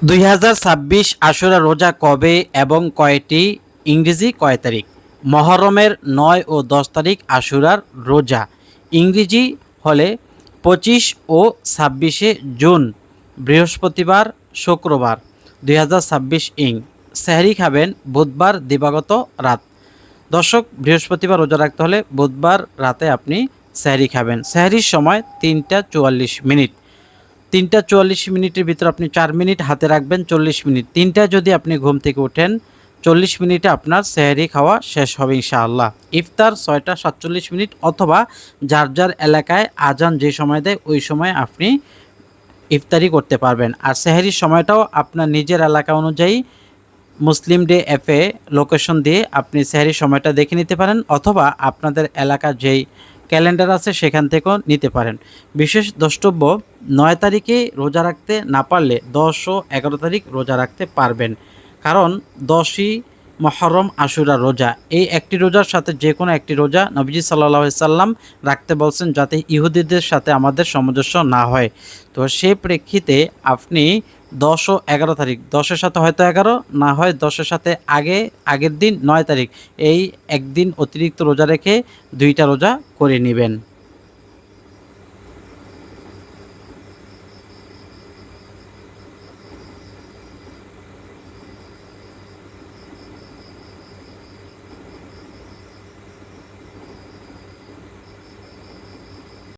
2026 আশুরা রোজা কবে এবং কয়টি? ইংরেজি কয় তারিখ? মহরমের 9 ও 10 তারিখ আশুরার রোজা। ইংরেজি হলে 25 ও 26 জুন, বৃহস্পতিবার, শুক্রবার 2026 ইং। সেহরি খাবেন বুধবার দিবাগত রাত। দর্শক, বৃহস্পতিবার রোজা রাখতে হলে বুধবার রাতে আপনি সেহরি খাবেন। সেহরির সময় 3টা 44 মিনিট। 3টা 44 মিনিটের ভিতর আপনি 4 মিনিট হাতে রাখবেন, 40 মিনিট। 3টায় যদি আপনি ঘুম থেকে ওঠেন, 40 মিনিটে আপনার সেহরি খাওয়া শেষ হবে ইনশাআল্লাহ। ইফতার 6টা 47 মিনিট, অথবা যার যার এলাকায় আজান যে সময় দেয় ওই সময় আপনি ইফতারি করতে পারবেন। আর সেহরির সময়টাও আপনার নিজের এলাকা অনুযায়ী মুসলিম ডে অ্যাপে লোকেশন দিয়ে আপনি সেহরির সময়টা দেখে নিতে পারেন, অথবা আপনাদের এলাকার যেই ক্যালেন্ডার আছে সেখান থেকেও নিতে পারেন। বিশেষ দ্রষ্টব্য, 9 তারিখে রোজা রাখতে না পারলে 10 ও 11 তারিখ রোজা রাখতে পারবেন। কারণ 10ই মহরম আশুরা রোজা, এই একটি রোজার সাথে যে কোনো একটি রোজা নবীজি সাল্লাল্লাহু আলাইহি সাল্লাম রাখতে বলছেন, যাতে ইহুদিদের সাথে আমাদের সামঞ্জস্য না হয়। তো সেই প্রেক্ষিতে আপনি 10 ও 11 তারিখ, 10-এর সাথে হয়তো 11, না হয় 10-এর সাথে আগের দিন 9 তারিখ, এই একদিন অতিরিক্ত রোজা রেখে 2টা রোজা করে নেবেন।